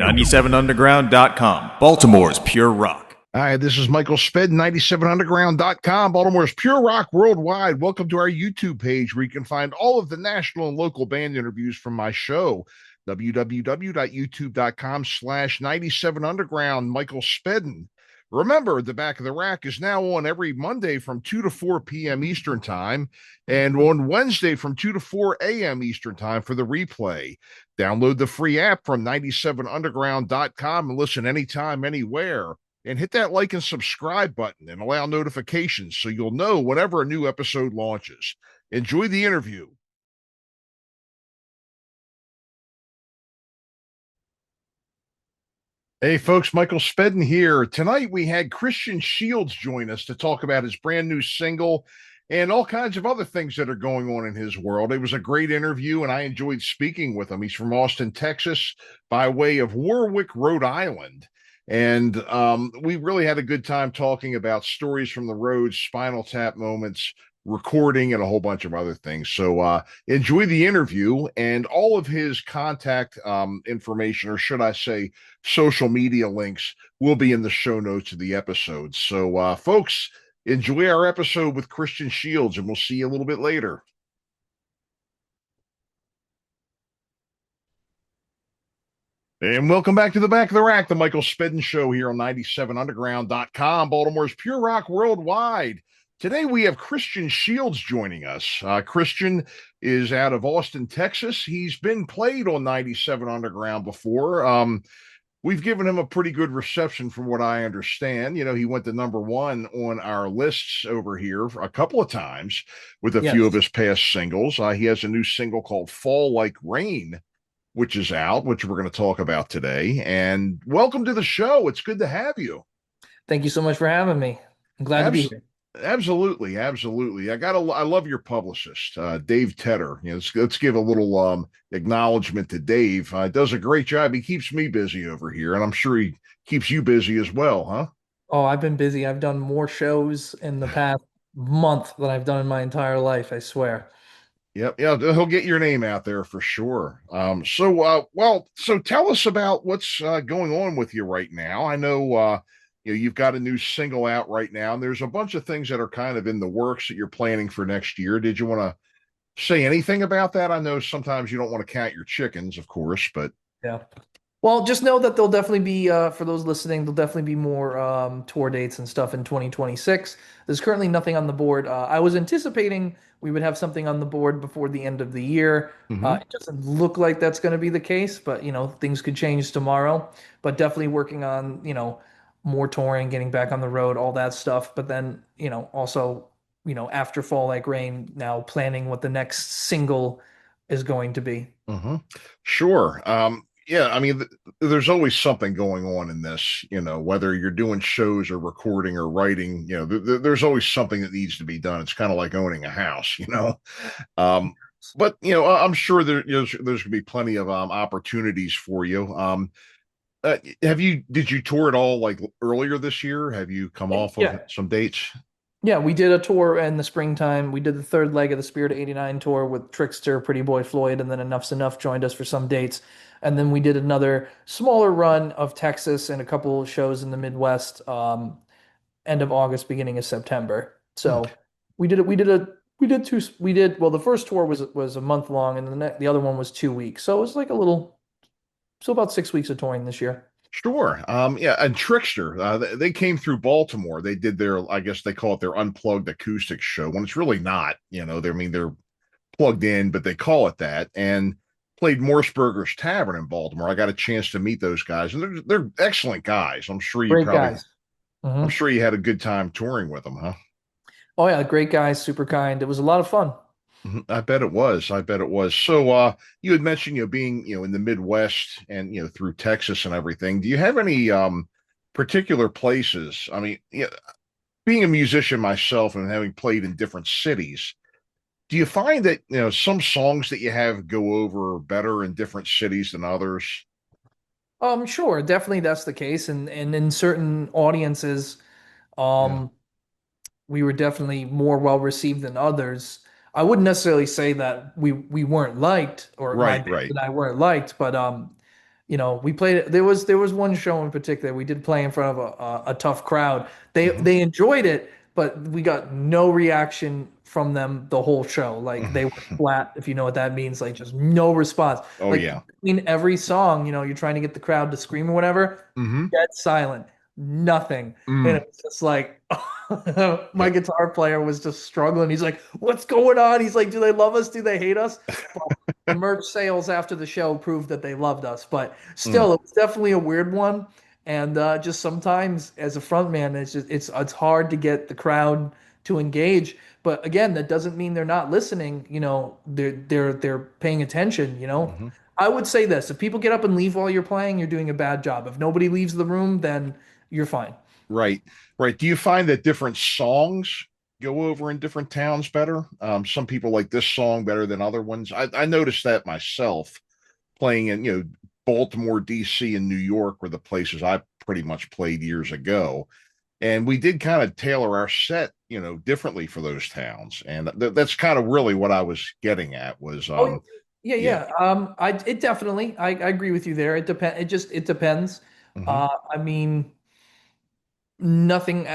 97underground.com, Baltimore's pure rock. Hi, this is Michael Spedden, 97underground.com, Baltimore's pure rock worldwide. Welcome to our YouTube page where you can find all of the national and local band interviews from my show, www.youtube.com/97underground, Michael Spedden. Remember, the Back of the Rack is now on every Monday from 2 to 4 p.m. Eastern Time and on Wednesday from 2 to 4 a.m. Eastern Time for the replay. Download the free app from 97underground.com and listen anytime, anywhere. And hit that like and subscribe button and allow notifications so you'll know whenever a new episode launches. Enjoy the interview. Hey, folks, Michael Spedden here. Tonight we had Christian Shields join us to talk about his brand new single and all kinds of other things that are going on in his world. It was a great interview, and I enjoyed speaking with him. He's from Austin, Texas, by way of Warwick, Rhode Island. And we really had a good time talking about stories from the road, Spinal Tap moments, recording, and a whole bunch of other things. So enjoy the interview, and all of his contact information, or should I say social media links, will be in the show notes of the episode. So folks, enjoy our episode with Christian Shields, and we'll see you a little bit later. And welcome back to the Back of the Rack, the Michael Spedden Show here on 97underground.com, Baltimore's pure rock worldwide. Today we have Christian Shields joining us. Christian is out of Austin, Texas. He's been played on 97 Underground before. We've given him a pretty good reception from what I understand. You know, he went to #1 on our lists over here a couple of times with a few of his past singles. He has a new single called Fall Like Rain, which is out, which we're going to talk about today. And welcome to the show. It's good to have you. Thank you so much for having me. I'm glad to be here. Absolutely. I love your publicist, Dave Tedder. You know, let's give a little acknowledgement to Dave. Does a great job. He keeps me busy over here, and I'm sure he keeps you busy as well, huh? Oh, I've been busy. I've done more shows in the past month than I've done in my entire life, I swear. Yep, yeah, he'll get your name out there for sure. So tell us about what's going on with you right now. I know you've got a new single out right now, and there's a bunch of things that are kind of in the works that you're planning for next year. Did you want to say anything about that? I know sometimes you don't want to count your chickens, of course, but yeah. Well, just know that there'll definitely be, for those listening, there'll definitely be more tour dates and stuff in 2026. There's currently nothing on the board. I was anticipating we would have something on the board before the end of the year. It doesn't look like that's going to be the case, but, things could change tomorrow. But definitely working on, more touring, getting back on the road, all that stuff. But then, also, after Fall Like Rain, now planning what the next single is going to be. Sure. Yeah, I mean, there's always something going on in this, whether you're doing shows or recording or writing, there's always something that needs to be done. It's kind of like owning a house. But, I'm sure there's going to be plenty of opportunities for you. Did you tour at all like earlier this year? Have you come off of some dates? Yeah, we did a tour in the springtime. We did the third leg of the Spirit of '89 tour with Trickster, Pretty Boy Floyd, and then Enough's Enough joined us for some dates. And then we did another smaller run of Texas and a couple of shows in the Midwest, end of August, beginning of September. So well, the first tour was a month long, and the other one was 2 weeks. So it was like about 6 weeks of touring this year. Sure. Yeah, and Trickster, they came through Baltimore. They did I guess they call it their unplugged acoustic show, when it's really not. They're plugged in, but they call it that. And played Morseburger's Tavern in Baltimore. I got a chance to meet those guys, and they're excellent guys. I'm sure you guys. I'm sure you had a good time touring with them, huh? Oh yeah, great guys, super kind. It was a lot of fun. I bet it was. So you had mentioned, being, in the Midwest and, through Texas and everything. Do you have any particular places? I mean, being a musician myself and having played in different cities, do you find that, some songs that you have go over better in different cities than others? Sure, definitely that's the case. And in certain audiences, we were definitely more well received than others. I wouldn't necessarily say that we weren't liked, or right. that I weren't liked, but we played it. There was one show in particular we did play in front of a tough crowd. They Hmm. they enjoyed it, but we got no reaction from them the whole show. Like they were flat, if you know what that means. Like just no response. Oh Like yeah. between every song, you're trying to get the crowd to scream or whatever. Hmm. Dead silent, nothing, and Mm. it's just like my Yep. guitar player was just struggling. He's like, "What's going on?" He's like, "Do they love us? Do they hate us?" The merch sales after the show proved that they loved us, but Mm. still, it was definitely a weird one. And just sometimes, as a front man, it's hard to get the crowd to engage. But again, that doesn't mean they're not listening. They're paying attention. Hmm. I would say this: if people get up and leave while you're playing, you're doing a bad job. If nobody leaves the room, then you're fine. Right. Right. Do you find that different songs go over in different towns better? Some people like this song better than other ones. I noticed that myself playing in, Baltimore, DC, and New York were the places I pretty much played years ago. And we did kind of tailor our set, differently for those towns. And that's kind of really what I was getting at was, Oh, yeah, yeah. yeah. It definitely. I agree with you there. It depends. Hmm. I mean. Nothing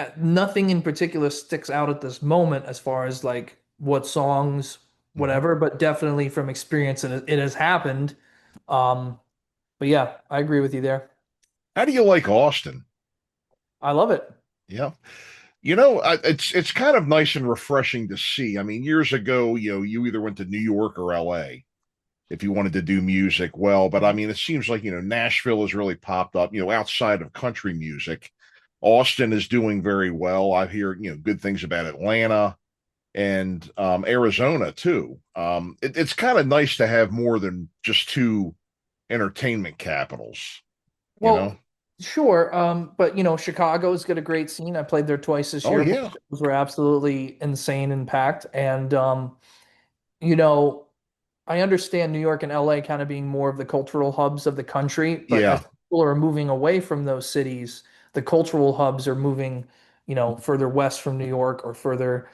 in particular sticks out at this moment as far as like what songs, Hmm. whatever, but definitely from experience it has happened. Um, but yeah, I agree with you there. How do you like Austin? I love it. Yeah. It's kind of nice and refreshing to see. I mean, years ago, you either went to New York or LA if you wanted to do music well. But I mean, it seems like, Nashville has really popped up, outside of country music. Austin is doing very well. I hear, good things about Atlanta and Arizona too. It's kind of nice to have more than just two entertainment capitals, you know? Well, sure. But Chicago's got a great scene. I played there twice this Oh, year. Both yeah. shows were absolutely insane and packed. And you know, I understand New York and LA kind of being more of the cultural hubs of the country, but as Yeah. people are moving away from those cities, the cultural hubs are moving, further west from New York or further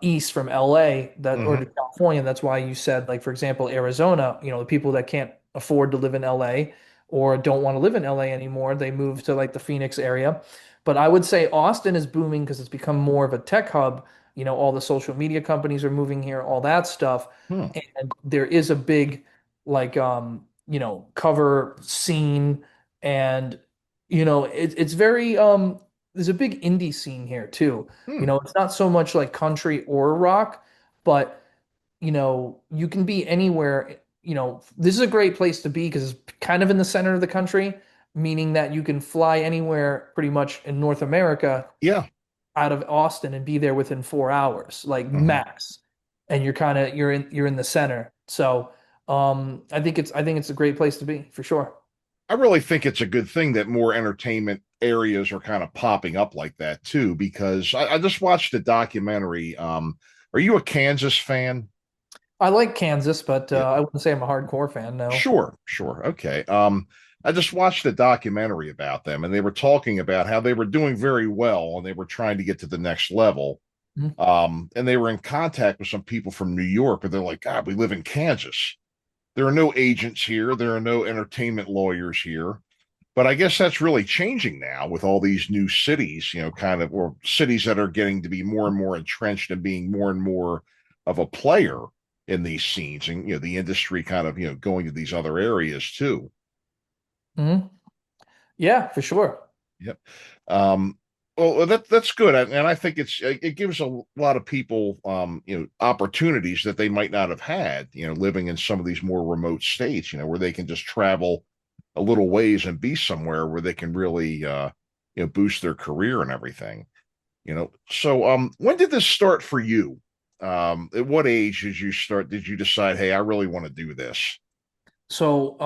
east from LA or to Hmm. California. That's why you said, like, for example, Arizona, the people that can't afford to live in LA or don't want to live in LA anymore, they move to like the Phoenix area. But I would say Austin is booming because it's become more of a tech hub. All the social media companies are moving here, all that stuff, Hmm. and there is a big like cover scene, and it's very there's a big indie scene here too. Hmm. It's not so much like country or rock, but you can be anywhere. This is a great place to be because it's kind of in the center of the country, meaning that you can fly anywhere pretty much in North America Yeah. out of Austin and be there within 4 hours, like Hmm. max. And you're in the center. So I think it's a great place to be for sure. I really think it's a good thing that more entertainment areas are kind of popping up like that too, because I just watched a documentary. Are you a Kansas fan? I like Kansas, but Yeah. I wouldn't say I'm a hardcore fan, no. Sure, sure. Okay. I just watched a documentary about them, and they were talking about how they were doing very well and they were trying to get to the next level. Mhm. And they were in contact with some people from New York, but they're like, God, we live in Kansas. There are no agents here, there are no entertainment lawyers here. But I guess that's really changing now with all these new cities, kind of, or cities that are getting to be more and more entrenched and being more and more of a player in these scenes, and the industry kind of going to these other areas too. Mhm. Yeah, for sure. Yep. Um, well, that's good, and I think it gives a lot of people opportunities that they might not have had, living in some of these more remote states, where they can just travel a little ways and be somewhere where they can really boost their career and everything. So when did this start for you? At what age did you decide, hey, I really want to do this? So,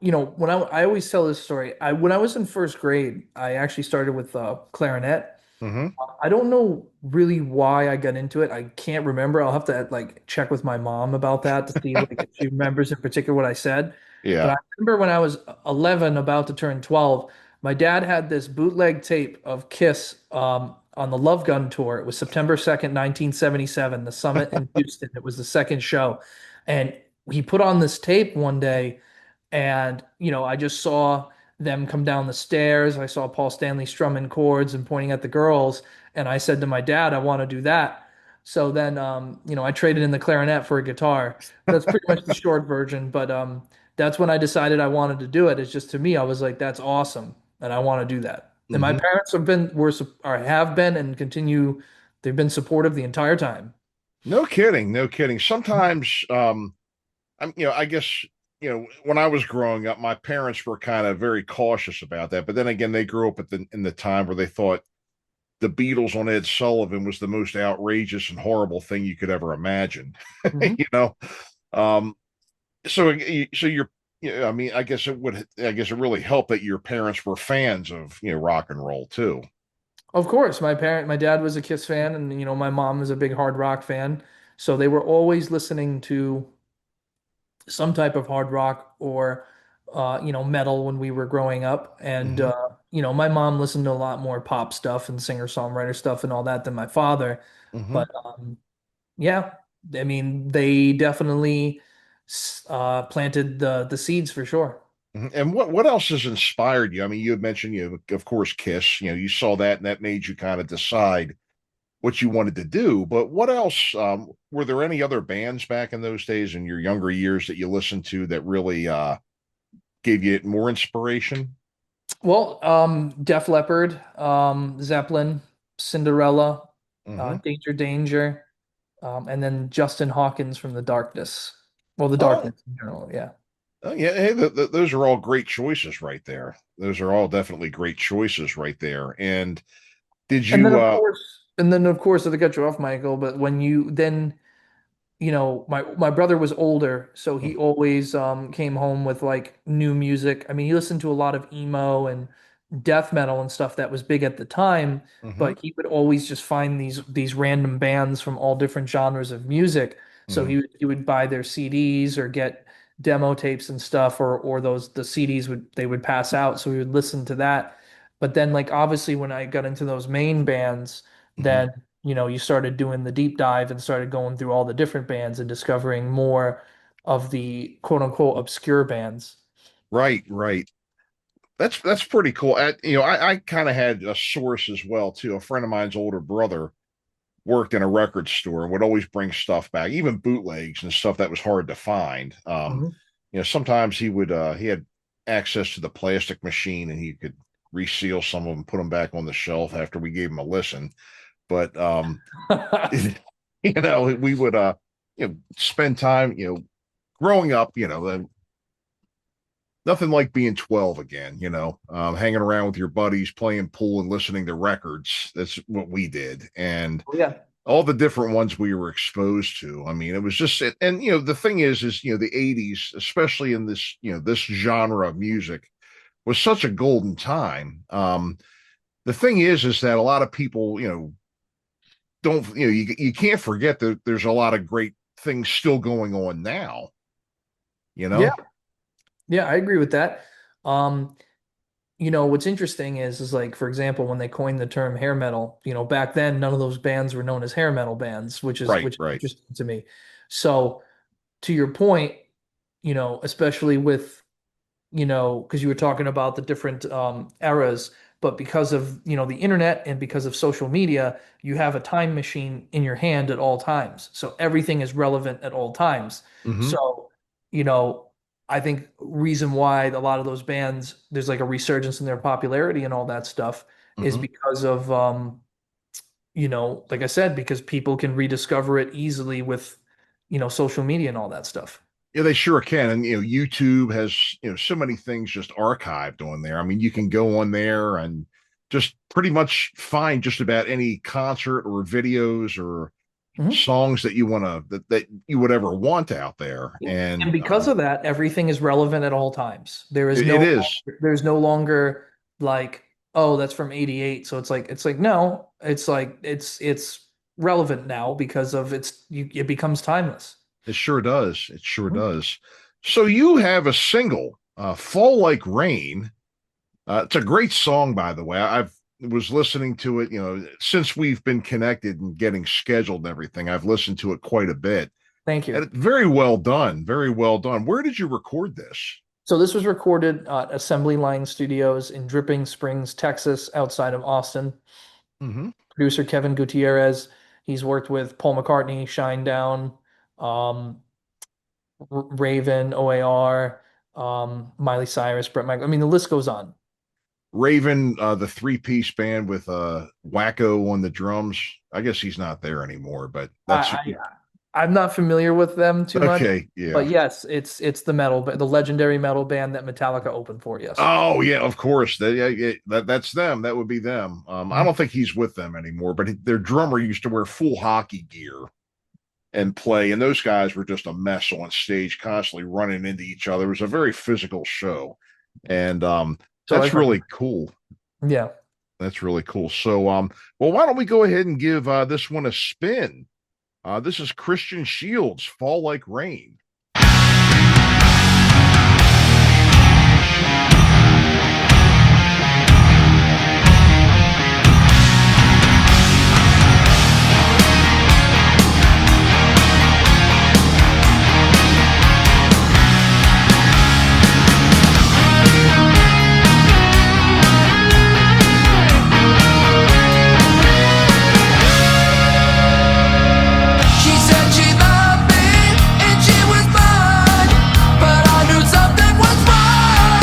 when I always tell this story, when I was in first grade, I actually started with clarinet. Hmm. I don't know really why I got into it. I can't remember. I'll have to like check with my mom about that to see like if she remembers in particular what I said. But Yeah. I remember when I was 11, about to turn 12, my dad had this bootleg tape of Kiss on the Love Gun tour. It was September 2nd, 1977, the Summit in Houston. It was the second show. And he put on this tape one day And, I just saw them come down the stairs. I saw Paul Stanley strumming chords and pointing at the girls. And I said to my dad, I want to do that. So then, I traded in the clarinet for a guitar. That's pretty much the short version. But that's when I decided I wanted to do it. It's just to me, I was like, that's awesome. And I want to do that. And my Hmm. parents have been and continue. They've been supportive the entire time. No kidding, no kidding. Sometimes, I guess, when I was growing up, my parents were kind of very cautious about that. But then again, they grew up in the time where they thought the Beatles on Ed Sullivan was the most outrageous and horrible thing you could ever imagine. Mhm. you know, um, so you're, I mean, I guess it really helped that your parents were fans of, rock and roll too. Of course, my dad was a Kiss fan, and my mom is a big hard rock fan. So they were always listening to some type of hard rock or metal when we were growing up. And Hmm. my mom listened to a lot more pop stuff and singer-songwriter stuff and all that than my father. Hmm. But yeah, I mean, they definitely planted the seeds for sure. And what else has inspired you? I mean, you had mentioned, of course, Kiss. You saw that, and that made you kind of decide what you wanted to do. But what else? Were there any other bands back in those days in your younger years that you listened to that really gave you more inspiration? Well, Def Leppard, Zeppelin, Cinderella, Hmm. Danger Danger, and then Justin Hawkins from The Darkness. Well, The Oh, Darkness in general, yeah. oh, yeah. Hey, those are all great choices right there. Those are all definitely great choices right there. And did And then you? of course, not to cut you off, Michael, but when you then my brother was older, so he always came home with like new music. I mean, he listened to a lot of emo and death metal and stuff that was big at the time, Hmm. but he would always just find these random bands from all different genres of music. So Hmm. he would buy their CDs or get demo tapes and stuff, or the CDs would pass out, so we would listen to that. But then like obviously when I got into those main bands, Hmm. then you started doing the deep dive and started going through all the different bands and discovering more of the quote unquote obscure bands. Right, right. That's pretty cool. I kind of had a source as well too. A friend of mine's older brother worked in a record store and would always bring stuff back, even bootlegs and stuff that was hard to find. Mhm. Sometimes he had access to the plastic machine and he could reseal some of them, put them back on the shelf after we gave him a listen. But we would spend time, growing up, nothing like being 12 again, hanging around with your buddies, playing pool and listening to records. That's what we did. And Yeah. all the different ones we were exposed to. I mean, it was just, and, the thing is, the 80s, especially in this, this genre of music was such a golden time. The thing is that a lot of people, don't, you can't forget that there's a lot of great things still going on now, you Yeah. know? Yeah, I agree with that. Um, what's interesting is like, for example, when they coined the term hair metal, back then none of those bands were known as hair metal bands, which is Right, which is right. interesting to me. So to your point, especially with because you were talking about the different eras, but because of, the internet and because of social media, you have a time machine in your hand at all times. So everything is relevant at all times. Hmm. So, you know, I think reason why a lot of those bands, there's like a resurgence in their popularity and all that stuff is Hmm. because of, like I said, because people can rediscover it easily with, social media and all that stuff. Yeah, they sure can. And YouTube has, so many things just archived on there. I mean, you can go on there and just pretty much find just about any concert or videos or Mhm. songs that you want to that you would ever want out there. And And because of that, everything is relevant at all times. it is. There's no longer like, oh, that's from 88. So it's like no, it's like it's relevant now because of it becomes timeless. It sure does. It sure Mhm. does. So you have a single, "Fall Like Rain." It's a great song, by the way. I've was listening to it, since we've been connected and getting scheduled and everything. I've listened to it quite a bit, Thank and you. it's very well done. Very well done. Where did you record this? So this was recorded at Assembly Line Studios in Dripping Springs, Texas, outside of Austin. Hmm. Producer Kevin Gutierrez. He's worked with Paul McCartney, Shinedown, um, Raven, OAR, Miley Cyrus, Brett Michaels. I mean, the list goes on. Raven, the three-piece band with Wacko on the drums. I guess he's not there anymore, but that's I, I'm not familiar with them too much, okay. Yeah. but yes, it's the legendary metal band that Metallica opened for. Yes. Oh yeah, of course. Yeah, yeah, that's them. That would be them. I Mhm. don't think he's with them anymore, but their drummer used to wear full hockey gear and play, and those guys were just a mess on stage, constantly running into each other. It was a very physical show, and So that's I've heard. really cool. Yeah. That's really cool. So, well, why don't we go ahead and give this one a spin? This is Christian Shields, "Fall Like Rain." She said she loved me and she was mine, but I knew something was wrong.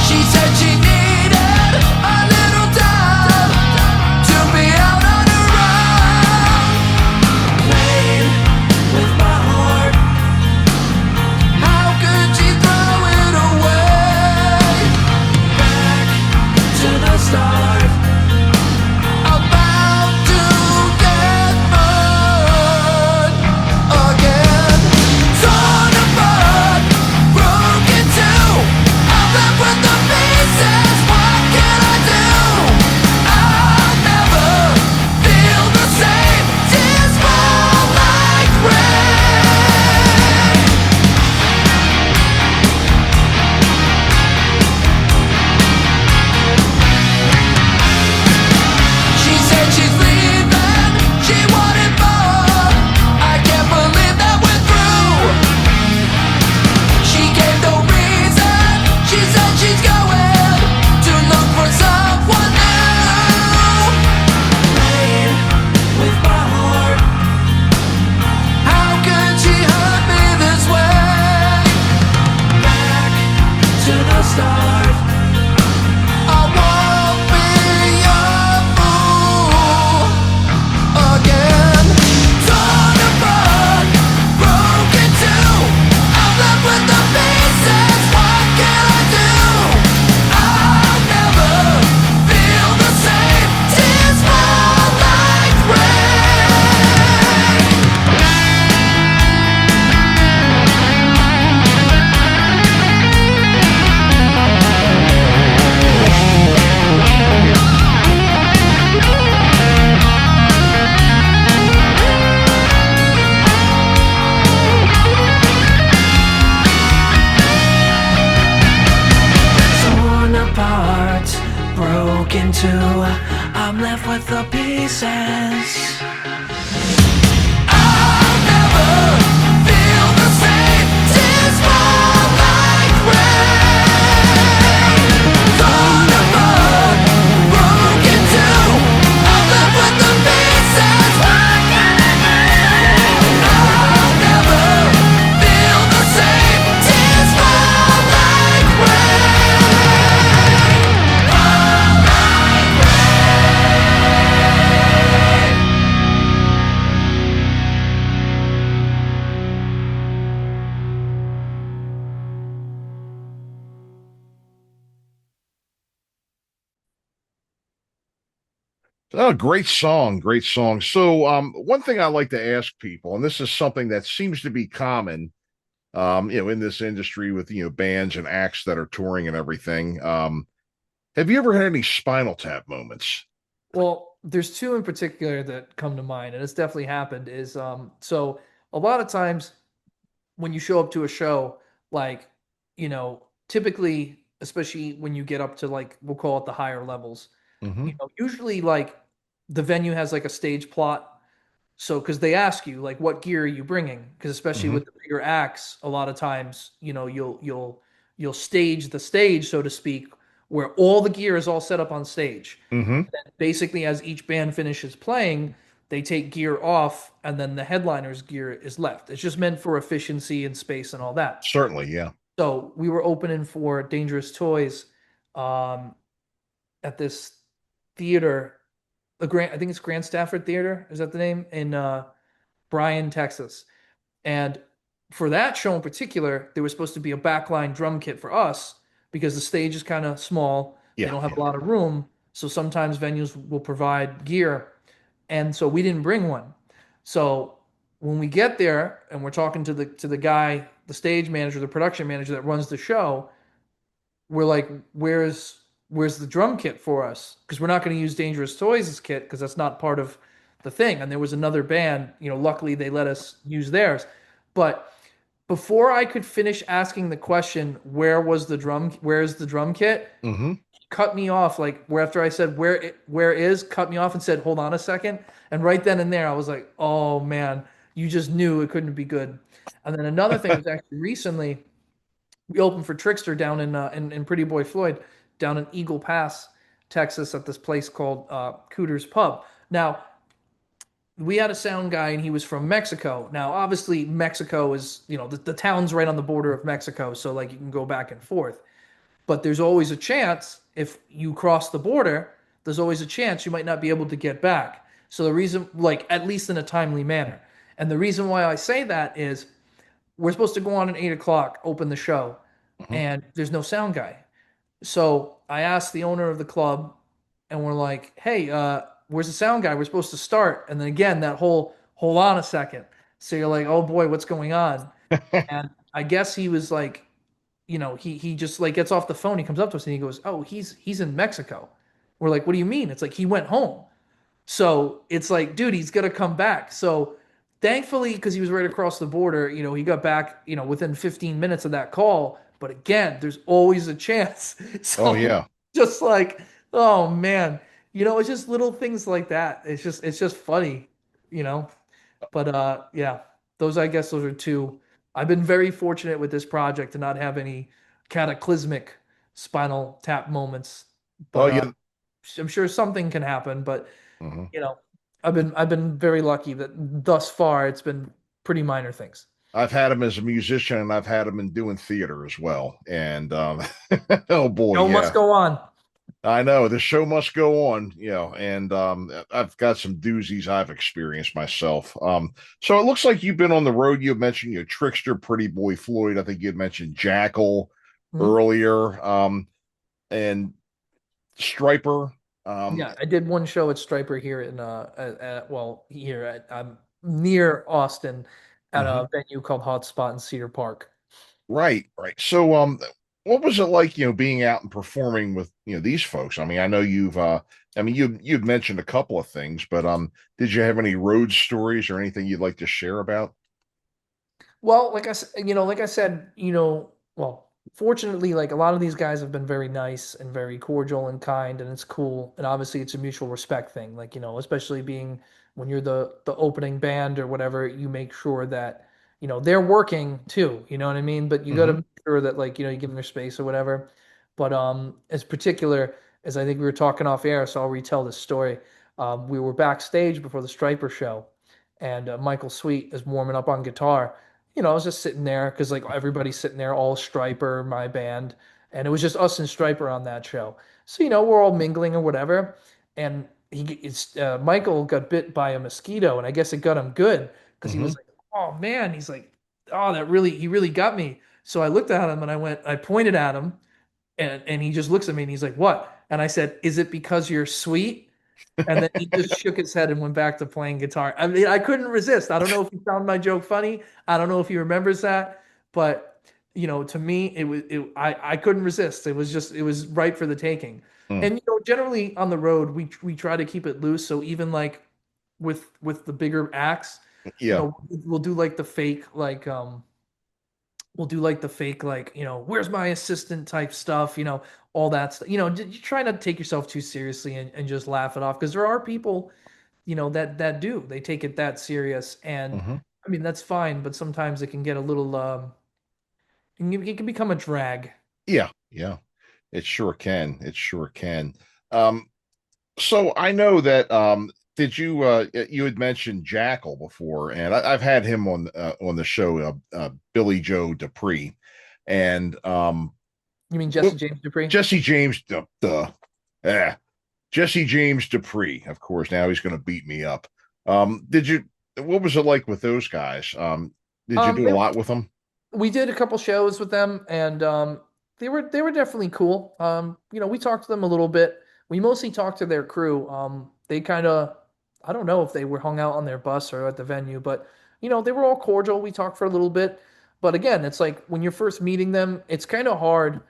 She said she needed a little time to be out on her own. Playing with my heart, how could she throw it away? Back to the start. About to get burned again. Torn apart, broken too. I'm left with the pieces. What can I do? I'll never feel the same. Tears fall like rain. She said she's leaving, she wanted more. I can't believe that we're through. She gave no reason, she said she's going to look for someone new. Playing with my heart, how could she hurt me this way? Back to the start. I won't be your fool again. Torn apart, broken too. I'm left with the pieces. What can I do? I'll never feel the same. Tears fall like rain. Torn apart, broken too. I'm left with the pieces. I'll never feel the same. Tears fall like rain. Torn apart, broken too. I'm left with the pieces. What can I do? I'll never feel the same. Tears fall like rain. Fall like rain. Oh, great song, great song. So, one thing I like to ask people, and this is something that seems to be common, in this industry with bands and acts that are touring and everything. Have you ever had any Spinal Tap moments? Well, there's two in particular that come to mind, and it's definitely happened. So a lot of times when you show up to a show, like, typically, especially when you get up to, like, we'll call it the higher levels, Hmm. usually, like, the venue has like a stage plot. So, because they ask you like, what gear are you bringing? Because especially Hmm. with the bigger acts, a lot of times, you'll stage the stage, so to speak, where all the gear is all set up on stage. Hmm. Basically, as each band finishes playing, they take gear off, and then the headliner's gear is left. It's just meant for efficiency and space and all that. Certainly, yeah. So we were opening for Dangerous Toys um, at this theater, I think it's Grand Stafford Theater. Is that the name in Bryan, Texas? And for that show in particular, there was supposed to be a backline drum kit for us because the stage is kind of small. They Yeah, don't have a yeah. lot of room. So sometimes venues will provide gear. And so we didn't bring one. So when we get there and we're talking to the guy, the stage manager, the production manager that runs the show, we're like, where's the drum kit for us? Because we're not going to use Dangerous Toys' kit because that's not part of the thing. And there was another band, luckily they let us use theirs. But before I could finish asking the question, where's the drum kit? Hmm. Cut me off like where after I said where is, cut me off and said, hold on a second. And right then and there I was like, oh man, you just knew it couldn't be good. And then another thing was actually recently we opened for Trickster down in Pretty Boy Floyd down in Eagle Pass, Texas, at this place called Cooter's Pub. Now we had a sound guy and he was from Mexico. Now obviously Mexico is the town's right on the border of Mexico, so like you can go back and forth. But there's always a chance if you cross the border, there's always a chance you might not be able to get back. So the reason, like at least in a timely manner, and the reason why I say that is we're supposed to go on at 8 o'clock, open the show, Hmm. and there's no sound guy. So I asked the owner of the club, and we're like, "Hey, where's the sound guy? We're supposed to start." And then again, that whole hold on a second. So you're like, "Oh boy, what's going on?" And I guess he was like, he just like gets off the phone. He comes up to us and he goes, "Oh, he's in Mexico." We're like, "What do you mean?" It's like he went home. So it's like, dude, he's gonna come back. So thankfully, because he was right across the border, he got back, within 15 minutes of that call. But again, there's always a chance. Oh, So yeah. just like, oh man, it's just little things like that. It's just funny, you know. But yeah, I guess those are two. I've been very fortunate with this project to not have any cataclysmic spinal tap moments. Oh, But yeah. I'm sure something can happen. But Hmm. you know, I've been very lucky that thus far it's been pretty minor things. I've had him as a musician, and I've had him in doing theater as well. And oh boy, Show must yeah. go on. I know the show must go on, and I've got some doozies I've experienced myself. So it looks like you've been on the road. You had mentioned Trickster, Pretty Boy Floyd. I think you had mentioned Jackal Mhm. earlier, and Striper. Yeah, I did one show at Striper here in well here at near Austin at Mhm. a venue called Hotspot in Cedar Park. Right, right. So, what was it like, being out and performing with, these folks? I mean, I know I mean, you've mentioned a couple of things, but did you have any road stories or anything you'd like to share about? Well, like I said, well, fortunately, like a lot of these guys have been very nice and very cordial and kind, and it's cool. And obviously, it's a mutual respect thing. Like, especially being when you're the opening band or whatever, you make sure that, they're working too. You know what I mean? But you got to Hmm. make sure that like, you give them their space or whatever. But as particular as I think we were talking off air, so I'll retell this story. We were backstage before the Striper show, and Michael Sweet is warming up on guitar. I was just sitting there because like everybody's sitting there, all Striper, my band, and it was just us and Striper on that show. So we're all mingling or whatever, and Michael got bit by a mosquito, and I guess it got him good because he Hmm. was like, "Oh man," he's like, "Oh, he really got me." So I looked at him and I pointed at him, and he just looks at me and he's like, "What?" And I said, "Is it because you're sweet?" And then he just shook his head and went back to playing guitar. I mean, I couldn't resist. I don't know if he found my joke funny. I don't know if he remembers that, but to me, I couldn't resist. It was right for the taking. And generally on the road, we try to keep it loose. So even like with the bigger acts, Yeah. we'll do like the fake like where's my assistant type stuff, all that stuff. You try not to take yourself too seriously and just laugh it off because there are people that do. They take it that serious, and Hmm. I mean that's fine, but sometimes it can get a little it can become a drag. Yeah, yeah, it sure can. It sure can. Um, so I know that did you you had mentioned Jackal before, and I've had him on the show, Billy Joe Dupree, and You mean Jesse James Dupree? Jesse James, eh, Jesse James Dupree, of course. Now he's going to beat me up. Did you? What was it like with those guys? Did you do a They lot with them? we did a couple shows with them, and they were definitely cool. We talked to them a little bit. We mostly talked to their crew. They kind of, I don't know if they were hung out on their bus or at the venue, but they were all cordial. We talked for a little bit, but again, it's like when you're first meeting them, it's kind of hard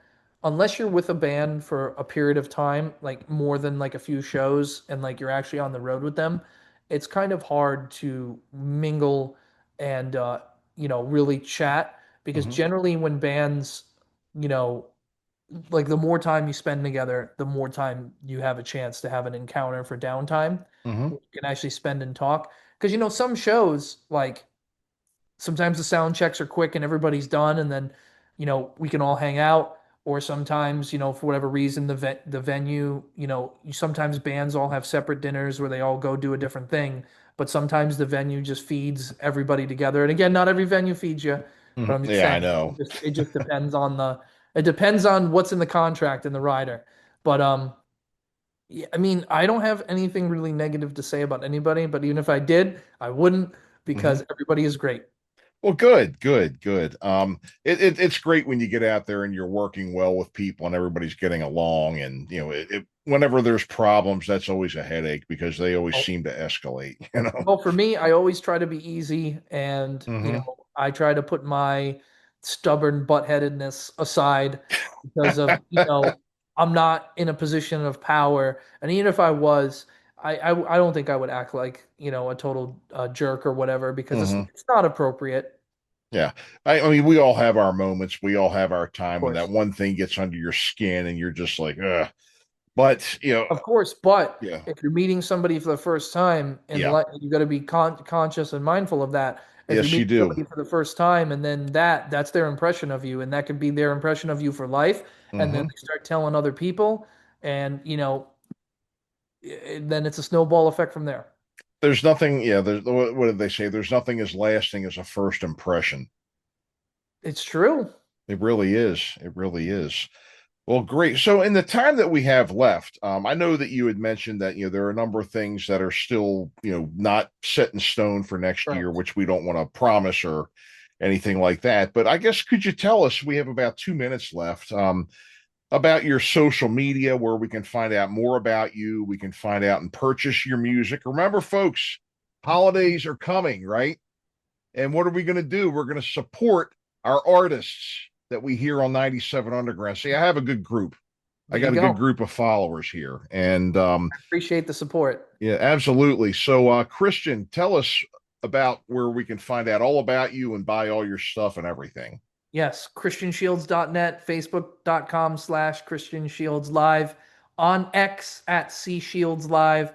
unless you're with a band for a period of time, like more than like a few shows, and like you're actually on the road with them. It's kind of hard to mingle and really chat because Hmm. generally when bands, you know, like the more time you spend together, the more time you have a chance to have an encounter for downtime. Hmm. You can actually spend and talk. Because some shows like sometimes the sound checks are quick and everybody's done, and then we can all hang out. Or sometimes for whatever reason the venue sometimes bands all have separate dinners where they all go do a different thing, but sometimes the venue just feeds everybody together. And again, not every venue feeds you, Hmm. but I'm just Yeah, I saying know. it just depends on what's in the contract and the rider. But yeah, I mean, I don't have anything really negative to say about anybody, but even if I did, I wouldn't, Hmm. because everybody is great. Well, good, good, good. It's great when you get out there and you're working well with people and everybody's getting along. And whenever there's problems, that's always a headache because they always Oh, seem to escalate. You know. well, for me, I always try to be easy, and Hmm. I try to put my stubborn buttheadedness aside because of I'm not in a position of power, and even if I was, I don't think I would act like a total jerk or whatever, because it's Hmm. it's not appropriate. Yeah. I mean, we all have our moments. We all have our Of time when that course. one thing gets under your skin and you're just like, ugh. But, Of course, but yeah, if you're meeting somebody for the first time, and yeah, you got to be conscious and mindful of that. If you're yes, you meeting do. somebody for the first time, and then that's their impression of you, and that could be their impression of you for life, and then Hmm. they start telling other people, and then it's a snowball effect from there. There's nothing, yeah, what did they say? There's nothing as lasting as a first impression. It's true. It really is. It really is. Well, great. So, in the time that we have left, I know that you had mentioned that there are a number of things that are still not set in stone for next year, Correct. which we don't want to promise or anything like that. But I guess could you tell us? We have about 2 minutes left. About your social media, where we can find out more about you, we can find out and purchase your music. Remember, folks, holidays are coming, right? And what are we going to do? We're going to support our artists that we hear on 97 Underground. See, I have a good group. I There you got a good go. group of followers here. And Appreciate the support. yeah, absolutely. So, Christian, tell us about where we can find out all about you and buy all your stuff and everything. Yes, christianshields.net, facebook.com/christianshieldslive, on X at cshieldslive,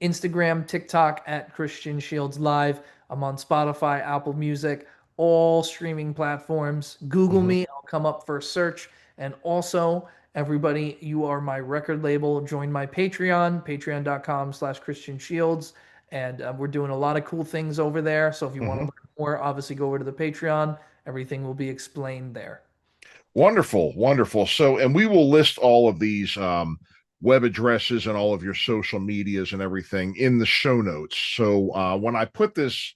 Instagram, TikTok at Christian Shields Live. I'm on Spotify, Apple Music, all streaming platforms. Google Mhm. me, I'll come up for a search. And also, everybody, you are my record label. Join my Patreon, patreon.com/Christian Shields. And we're doing a lot of cool things over there. So if you want to Mhm. learn more, obviously go over to the Patreon. Everything will be explained there. Wonderful, wonderful. So, and we will list all of these web addresses and all of your social medias and everything in the show notes. So, when I put this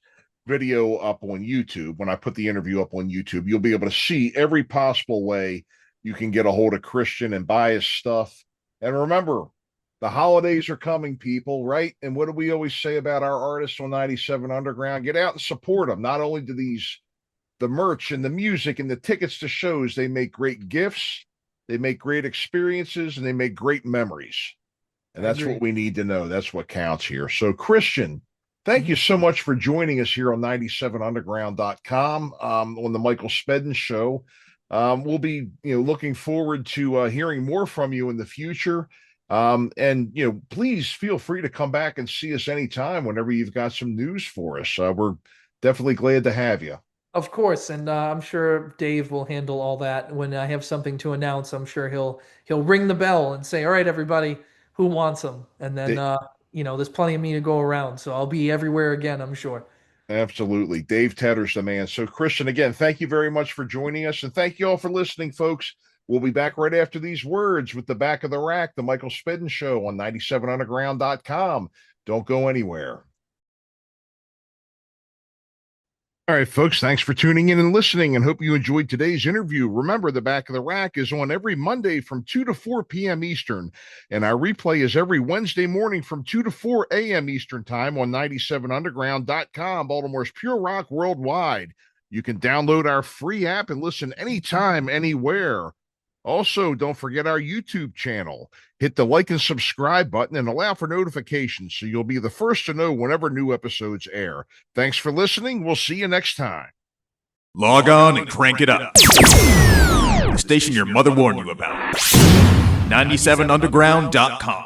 video up on YouTube, when I put the interview up on YouTube, you'll be able to see every possible way you can get a hold of Christian and buy his stuff. And remember, the holidays are coming, people, right? And what do we always say about our artists on 97 Underground? Get out and support them. Not only do these the merch and the music and the tickets to shows, they make great gifts, they make great experiences, and they make great memories. And I that's what agree. we need to know. That's what counts here. So, Christian, thank you Mhm. so much for joining us here on 97underground.com on the Michael Spedden show. We'll be looking forward to hearing more from you in the future. And please feel free to come back and see us anytime whenever you've got some news for us. We're definitely glad to have you. Of course, and I'm sure Dave will handle all that. When I have something to announce, I'm sure he'll ring the bell and say, "All right, everybody, who wants them?" And then there's plenty of me to go around, so I'll be everywhere again, I'm sure. Absolutely. Dave Tedder's the man. So, Christian, again, thank you very much for joining us. And thank you all for listening, folks. We'll be back right after these words with the Back of the Rack, the Michael Spedden Show on 97underground.com. Don't go anywhere. All right, folks, thanks for tuning in and listening, and hope you enjoyed today's interview. Remember, the Back of the Rack is on every Monday from 2 to 4 p.m. Eastern, and our replay is every Wednesday morning from 2 to 4 a.m. Eastern Time on 97underground.com, Baltimore's Pure Rock worldwide. You can download our free app and listen anytime, anywhere. Also, don't forget our YouTube channel. Hit the like and subscribe button and allow for notifications so you'll be the first to know whenever new episodes air. Thanks for listening. We'll see you next time. Log on and crank it up. The station your mother warned you about. 97underground.com.